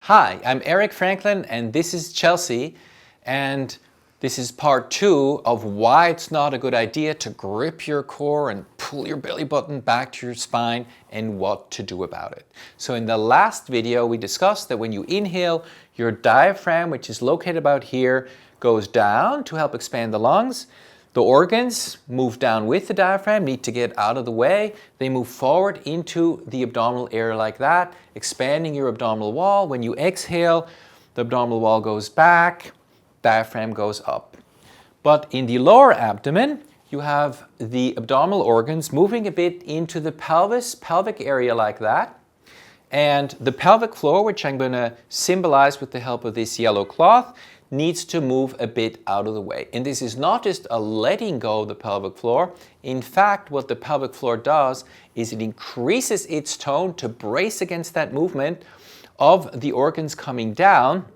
Hi, I'm Eric Franklin and this is Chelsea, and this is part 2 of why it's not a good idea to grip your core and pull your belly button back to your spine and what to do about it. So in the last video we discussed that when you inhale, your diaphragm, which is located about here, goes down to help expand the lungs. The organs move down with the diaphragm, need to get out of the way. They move forward into the abdominal area like that, expanding your abdominal wall. When you exhale, the abdominal wall goes back, diaphragm goes up. But in the lower abdomen, you have the abdominal organs moving a bit into the pelvic area like that. And the pelvic floor, which I'm going to symbolize with the help of this yellow cloth, needs to move a bit out of the way. And this is not just a letting go of the pelvic floor. In fact, what the pelvic floor does is it increases its tone to brace against that movement of the organs coming down,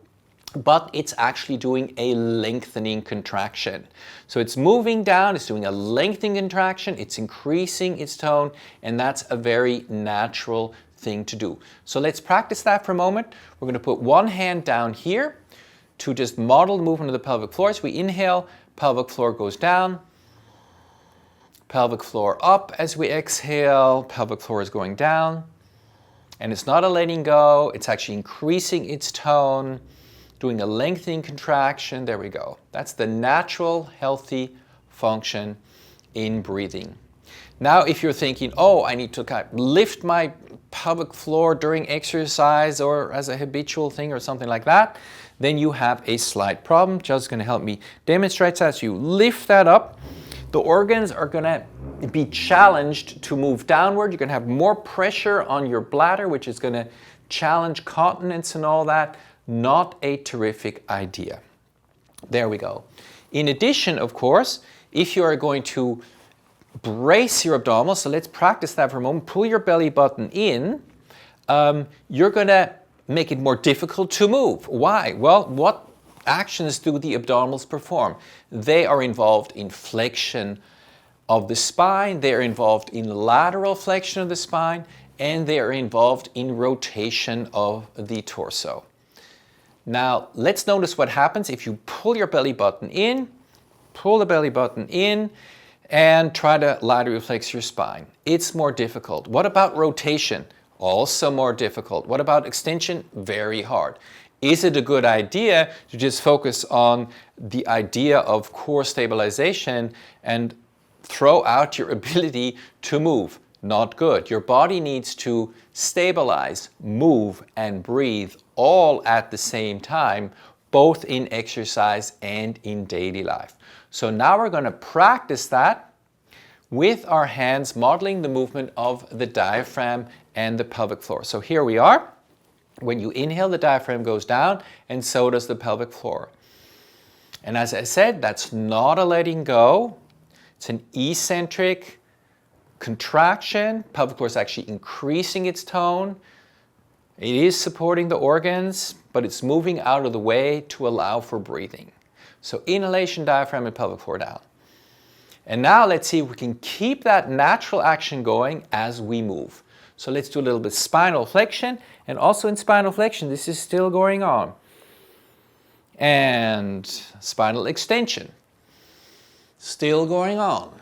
but it's actually doing a lengthening contraction. So it's moving down, it's doing a lengthening contraction, it's increasing its tone, and that's a very natural thing to do. So let's practice that for a moment. We're going to put one hand down here to just model the movement of the pelvic floor. As we inhale, pelvic floor goes down, pelvic floor up. As we exhale, pelvic floor is going down. And it's not a letting go, it's actually increasing its tone, doing a lengthening contraction. There we go. That's the natural, healthy function in breathing. Now, if you're thinking, oh, I need to kind of lift my pelvic floor during exercise or as a habitual thing or something like that, then you have a slight problem. Just going to help me demonstrate that. As you lift that up, the organs are going to be challenged to move downward. You're going to have more pressure on your bladder, which is going to challenge continence and all that. Not a terrific idea. There we go. In addition, of course, if you are going to brace your abdominals, so let's practice that for a moment, pull your belly button in, you're going to make it more difficult to move. Why? Well, what actions do the abdominals perform? They are involved in flexion of the spine, they are involved in lateral flexion of the spine, and they are involved in rotation of the torso. Now, let's notice what happens if you pull your belly button in, pull the belly button in, and try to laterally flex your spine. It's more difficult. What about rotation? Also more difficult. What about extension? Very hard. Is it a good idea to just focus on the idea of core stabilization and throw out your ability to move? Not good. Your body needs to stabilize, move, and breathe all at the same time, both in exercise and in daily life. So now we're going to practice that with our hands, modeling the movement of the diaphragm and the pelvic floor. So here we are. When you inhale, the diaphragm goes down, and so does the pelvic floor. And as I said, that's not a letting go. It's an eccentric contraction. Pelvic floor is actually increasing its tone. It is supporting the organs, but it's moving out of the way to allow for breathing. So inhalation, diaphragm, and pelvic floor down. And now let's see if we can keep that natural action going as we move. So let's do a little bit of spinal flexion, and also in spinal flexion, this is still going on. And spinal extension, still going on.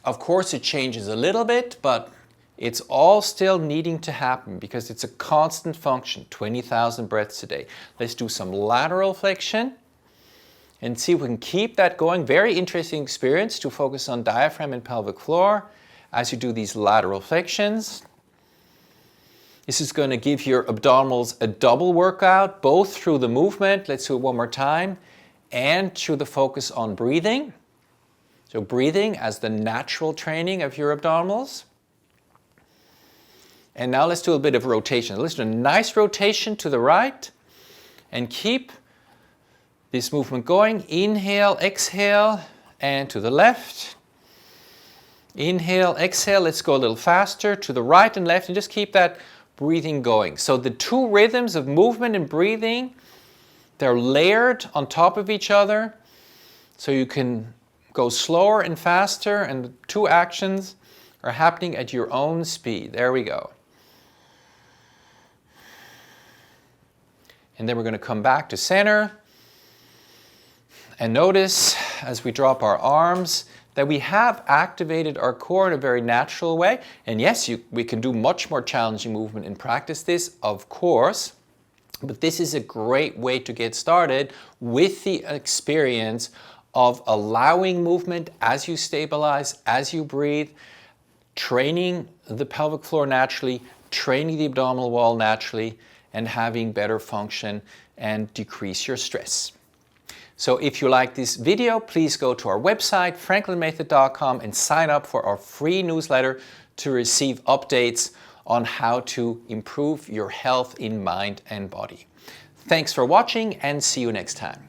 Of course, it changes a little bit, but it's all still needing to happen because it's a constant function, 20,000 breaths a day. Let's do some lateral flexion and see if we can keep that going. Very interesting experience to focus on diaphragm and pelvic floor as you do these lateral flexions. This is going to give your abdominals a double workout, both through the movement, let's do it one more time, and through the focus on breathing. So breathing as the natural training of your abdominals. And now let's do a bit of rotation. Let's do a nice rotation to the right and keep this movement going. Inhale, exhale, and to the left. Inhale, exhale. Let's go a little faster to the right and left, and just keep that breathing going. So the two rhythms of movement and breathing, they're layered on top of each other. So you can go slower and faster, and the two actions are happening at your own speed. There we go. And then we're going to come back to center. And notice as we drop our arms that we have activated our core in a very natural way. And yes, we can do much more challenging movement and practice this, of course. But this is a great way to get started with the experience of allowing movement as you stabilize, as you breathe, training the pelvic floor naturally, training the abdominal wall naturally, and having better function and decrease your stress. So if you like this video, please go to our website, franklinmethod.com, and sign up for our free newsletter to receive updates on how to improve your health in mind and body. Thanks for watching, and see you next time.